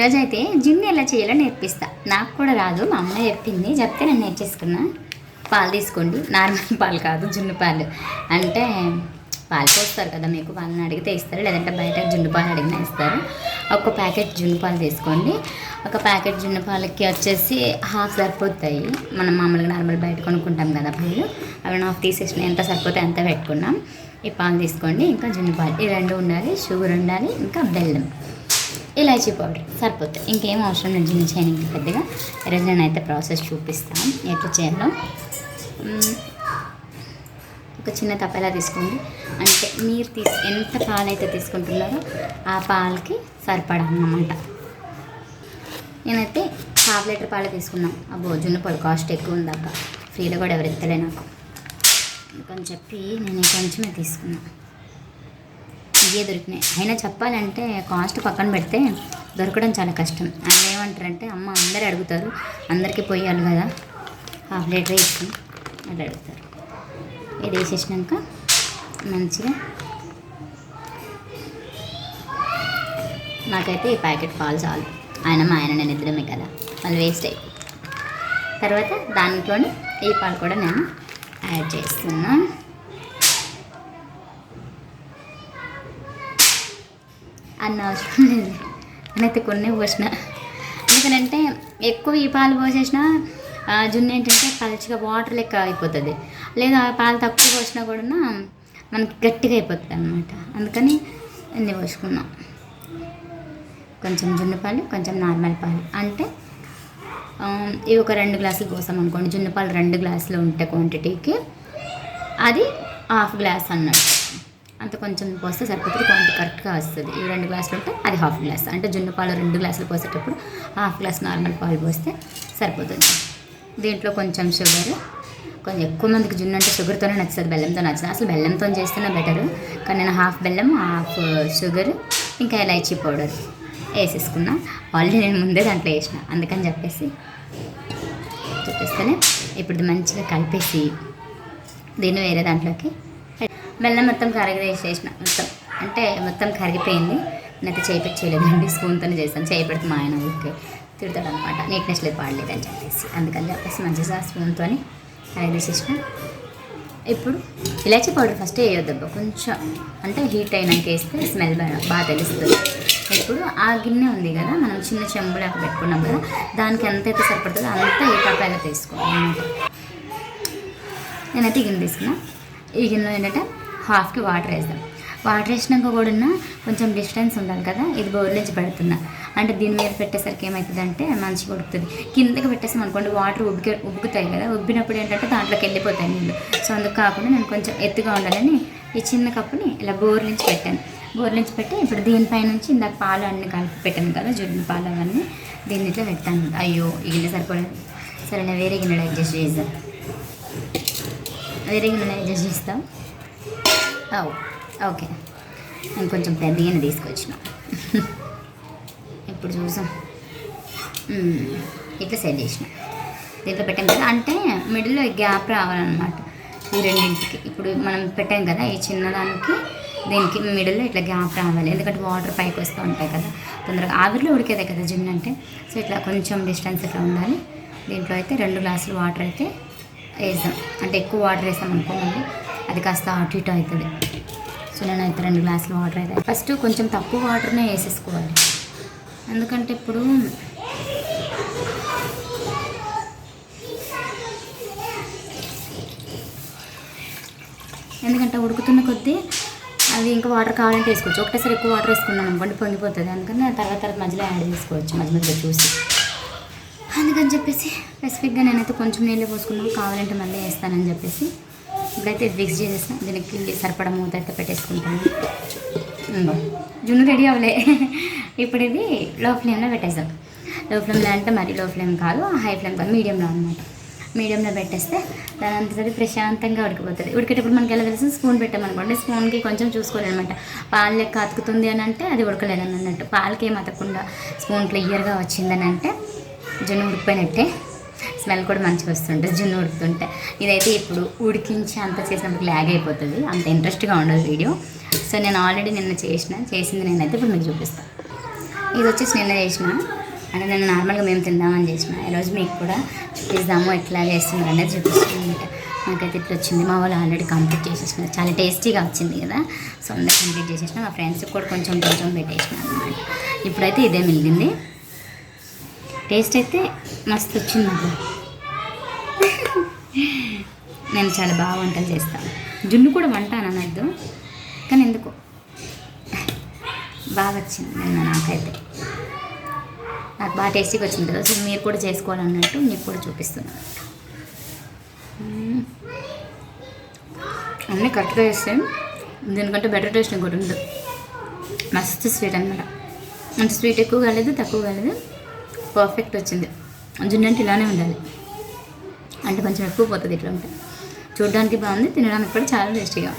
ఈరోజు అయితే జున్ను ఎలా చేయాలో నేర్పిస్తా. నాకు కూడా రాదు, మా అమ్మ చెప్తే నేను నేర్చేసుకున్నా. పాలు తీసుకోండి, నార్మల్ పాలు కాదు, జున్ను పాలు. అంటే పాలు పోస్తారు కదా, మీకు వాళ్ళని అడిగితే ఇస్తారు, లేదంటే బయట జున్ను పాలు అడిగినా ఇస్తారు. ఒక ప్యాకెట్ జున్ను పాలు తీసుకోండి. ఒక ప్యాకెట్ జున్ను పాలకి వచ్చేసి హాఫ్ సరిపోతాయి. మనం మామూలుగా నార్మల్ బయట కొనుక్కుంటాం కదా పాలు, అవి హాఫ్ తీసేసిన ఎంత సరిపోతాయి అంత పెట్టుకున్నాం. ఈ పాలు తీసుకోండి, ఇంకా జున్ను పాలు, ఈ రెండు ఉండాలి, షుగర్ ఉండాలి, ఇంకా బెల్లం, ఇలాచీ పౌడర్ సరిపోతాయి. ఇంకేం అవసరం లేదు జున్ను చేయడానికి పెద్దగా. ఈరోజు నేనైతే ప్రాసెస్ చూపిస్తాను ఎట్లా చేయాలో. ఒక చిన్న తప్పేలా తీసుకోండి. అంటే మీరు ఎంత పాలైతే తీసుకుంటున్నారో ఆ పాలకి సరిపడా అన్నమాట. నేనైతే ½ లీటర్ పాలు తీసుకున్నాను. అబ్బో జున్ను పాలు కాస్ట్ ఎక్కువ ఉంది అబ్బా, ఫ్రీలో కూడా ఎవరు ఎత్తలే నాకు, అందుకని చెప్పి నేను కొంచెమే తీసుకున్నాను. ఇవే దొరికినాయి. అయినా చెప్పాలంటే కాస్ట్ పక్కన పెడితే దొరకడం చాలా కష్టం. ఆయన ఏమంటారంటే అమ్మ అందరూ అడుగుతారు, అందరికీ పోయాలి కదా, ½ లీటర్ వేసి అట్లా అడుగుతారు. ఇది వేసేసినాక మంచిగా నాకైతే ఈ ప్యాకెట్ పాలు చాలు. మా ఆయన నేను ఇద్దరమే కదా, మళ్ళీ వేస్ట్ అయిపోయి. తర్వాత దాంట్లోని ఈ పాలు కూడా నేను యాడ్ చేస్తున్నా. అన్న అవసరం లేదు, నేనైతే కొన్ని పోసిన. ఎందుకంటే ఎక్కువ ఈ పాలు పోసేసిన జున్ను ఏంటంటే పలుచగా వాటర్ లెక్క అయిపోతుంది, లేదా పాలు తక్కువ పోసినా కూడా మనకి గట్టిగా అయిపోతుంది అన్నమాట. అందుకని ఎన్ని పోసుకున్నాం, కొంచెం జున్ను పాలు, కొంచెం నార్మల్ పాలు. అంటే ఇవి ఒక 2 గ్లాసులు పోసాం అనుకోండి. జున్ను పాలు 2 గ్లాసులు ఉంటే క్వాంటిటీకి అది ½ గ్లాస్ అన్నట్టు, అంత కొంచెం పోస్తే సరిపోతుంది, క్వాంటిటీ కరెక్ట్గా వస్తుంది. ఈ 2 గ్లాసులు ఉంటే అది ½ గ్లాస్. అంటే జున్ను పాలు 2 గ్లాసులు పోసేటప్పుడు ½ గ్లాస్ నార్మల్ పాలు పోస్తే సరిపోతుంది. దీంట్లో కొంచెం షుగర్, కొంచెం ఎక్కువ మందికి జున్ను అంటే షుగర్తోనే నచ్చుతుంది, బెల్లంతో నచ్చుతుంది. అసలు బెల్లంతో చేస్తేనే బెటరు, కానీ నేను ½ బెల్లం ½ షుగర్ ఇంకా ఇలాచీ పౌడర్ వేసేసుకున్నా. ఆల్రెడీ నేను ముందే దాంట్లో వేసిన, అందుకని చెప్పేసి చూపిస్తేనే. ఇప్పుడు మంచిగా కలిపేసి దీన్ని వేరే దాంట్లోకి బెల్లం మొత్తం కరిగేసేసిన, మొత్తం అంటే మొత్తం కరిగిపోయింది. నేనైతే చేయలేదండి, స్పూన్తోనే చేస్తాను. చేయబెడితే మా ఆయన ఊరికే తిడతాడు అనమాట, నీట్నెస్ లేదు పాడలేదు అని చెప్పేసి. అందుకని చెప్పేసి మంచిగా స్పూన్తో కరిగేసేసిన. ఇప్పుడు ఇలాచీ పౌడర్ ఫస్ట్ వేయొద్దబ్బా, కొంచెం అంటే హీట్ అయినాక వేస్తే స్మెల్ బాగా తెలుస్తుంది. ఇప్పుడు ఆ గిన్నె ఉంది కదా, మనం చిన్న చెంబులాగా పెట్టుకున్నాం కదా, దానికి ఎంతైతే సరిపడుతుందో అంతా ఏ కప్పాలో తీసుకోవాలి. నేనైతే ఈ గిన్నె తీసుకున్నా. ఈ గిన్నెలో ఏంటంటే హాఫ్కి వాటర్ వేస్తాం. వాటర్ వేసినాక కూడా కొంచెం డిస్టెన్స్ ఉండాలి కదా, ఇది బౌల్ నుంచి పెడుతున్నా. అంటే దీని మీద పెట్టేసరికి ఏమవుతుందంటే మంచిగా ఉడుకుతుంది. కిందకి పెట్టేసాం అనుకోండి, వాటర్ ఉబ్బుకుతాయి కదా, ఉబ్బినప్పుడు ఏంటంటే దాంట్లోకి వెళ్ళిపోతాయి నీళ్ళు. సో అందుకు కాకుండా నేను కొంచెం ఎత్తుగా ఉండాలని ఈ చిన్న కప్పుని ఇలా బోర్ నుంచి పెట్టాను. బోర్ నుంచి పెట్టి ఇప్పుడు దీనిపై నుంచి ఇందాక పాలు అన్నీ కలిపి పెట్టాను కదా, జున్ను పాలు అవన్నీ దీన్ని ఇట్లా పెడతాను. అయ్యో ఈ గిన్నె సరిపోలేదు, సరే నేను వేరే గిన్నెలో అడ్జస్ట్ చేద్దాం. వేరే గిన్నెలో అడ్జస్ట్ చేస్తాం. ఓకే, నేను కొంచెం పెద్దగానే తీసుకొచ్చిన. ఇప్పుడు చూసాం, ఇట్లా సెట్ చేసిన. దీంట్లో పెట్టాం కదా, అంటే మిడిల్లో గ్యాప్ రావాలన్నమాట ఈ రెండింటికి. ఇప్పుడు మనం పెట్టాం కదా ఈ చిన్నదానికి, దీనికి మిడిల్లో ఇట్లా గ్యాప్ రావాలి. ఎందుకంటే వాటర్ పైకి వస్తూ ఉంటాయి కదా, తొందరగా ఆవిరిలో ఉడికేదే కదా జున్ను అంటే. సో ఇట్లా కొంచెం డిస్టెన్స్ ఇట్లా ఉండాలి. దీంట్లో అయితే 2 గ్లాసులు వాటర్ అయితే వేసాం. అంటే ఎక్కువ వాటర్ వేసాం అనుకోండి, అది కాస్త అటు ఇటు అవుతుంది. సో నేనైతే 2 గ్లాసులు వాటర్ అయితే ఫస్ట్ కొంచెం తక్కువ వాటర్నే వేసేసుకోవాలి. ఎందుకంటే ఇప్పుడు ఉడుకుతున్న కొద్దీ అవి ఇంకా వాటర్ కావాలంటే వేసుకోవచ్చు. ఒకటేసారి ఎక్కువ వాటర్ వేసుకున్నాం అనుకోండి పొంగిపోతుంది. అందుకని తర్వాత మధ్యలో యాడ్ చేసుకోవచ్చు, మధ్యలో చూసి. అందుకని చెప్పేసి స్పెసిఫిక్గా నేనైతే కొంచెం నీళ్ళు పోసుకున్నాను, కావాలంటే మళ్ళీ వేస్తానని చెప్పేసి ఇప్పుడైతే మిక్స్ చేసేసిన. దీనికి సరిపడా మూత అయితే పెట్టేసుకుంటాను. జున్ను రెడీ అవ్వలే. ఇప్పుడు ఇది లో ఫ్లేమ్లో పెట్టేస్తాం. లో ఫ్లేమ్లో అంటే మరీ లో ఫ్లేమ్ కాదు, హై ఫ్లేమ్ కాదు, మీడియంలో అనమాట. మీడియంలో పెట్టేస్తే దాని అంతది ప్రశాంతంగా ఉడికిపోతుంది. ఉడికేటప్పుడు మనకి ఎలా తెలుసు, స్పూన్ పెట్టామనుకోండి, స్పూన్కి కొంచెం చూసుకోవాలన్నమాట. పాలు లెక్క అతుకుతుంది అని అంటే అది ఉడకలేదని అన్నట్టు. పాలకి ఏం అతకుండా స్పూన్ క్లియర్గా వచ్చిందని అంటే జున్ను ఉడికిపోయినట్టే. స్మెల్ కూడా మంచిగా వస్తుంటుంది జున్ను ఉడుకుతుంటే. ఇదైతే ఇప్పుడు ఉడికించి అంత చేసినప్పుడు ల్యాగ్ అయిపోతుంది, అంత ఇంట్రెస్ట్గా ఉండదు వీడియో. సో నేను ఆల్రెడీ నిన్న చేసింది నేనైతే ఇప్పుడు మీకు చూపిస్తాను. ఇది వచ్చేసి నిన్న చేసిన, అంటే నేను నార్మల్గా మేము తిందామని చేసిన. ఈరోజు మీకు కూడా చూపిద్దాము ఎట్లా చేస్తున్నారు అనేది చూపిస్తున్నాను అనమాట. నాకైతే ఇట్లా వచ్చింది. మా వాళ్ళు ఆల్రెడీ కంప్లీట్ చేసేసిన, చాలా టేస్టీగా వచ్చింది కదా. సో అందరు కంప్లీట్ చేసేసిన, మా ఫ్రెండ్స్కి కూడా కొంచెం కొంచెం పెట్టేసిన అనమాట. ఇప్పుడైతే ఇదే మిగిలింది. టేస్ట్ అయితే మస్తు వచ్చింది నాకు. నేను చాలా బాగా వంటలు చేస్తాను. జున్ను కూడా వంట అనద్దు, కానీ ఎందుకో బాగా వచ్చింది నిన్న. నాకైతే నాకు బాగా టేస్టీగా వచ్చింది కదా. సో మీరు కూడా చేసుకోవాలన్నట్టు మీకు కూడా చూపిస్తున్నాను. అన్నీ కరెక్ట్గా చేస్తే దీనికంటే బెటర్ టేస్ట్ ఇంకోటి ఉంది. మస్తు స్వీట్ అనమాట. అంటే స్వీట్ ఎక్కువ కాలేదు, తక్కువ కాలేదు, పర్ఫెక్ట్ వచ్చింది. జున్ను అంటే ఇలానే ఉండాలి, అంటే కొంచెం ఎక్కువ పోతుంది. ఇట్లా ఉంటే చూడడానికి బాగుంది, తినడానికి కూడా చాలా టేస్టీగా.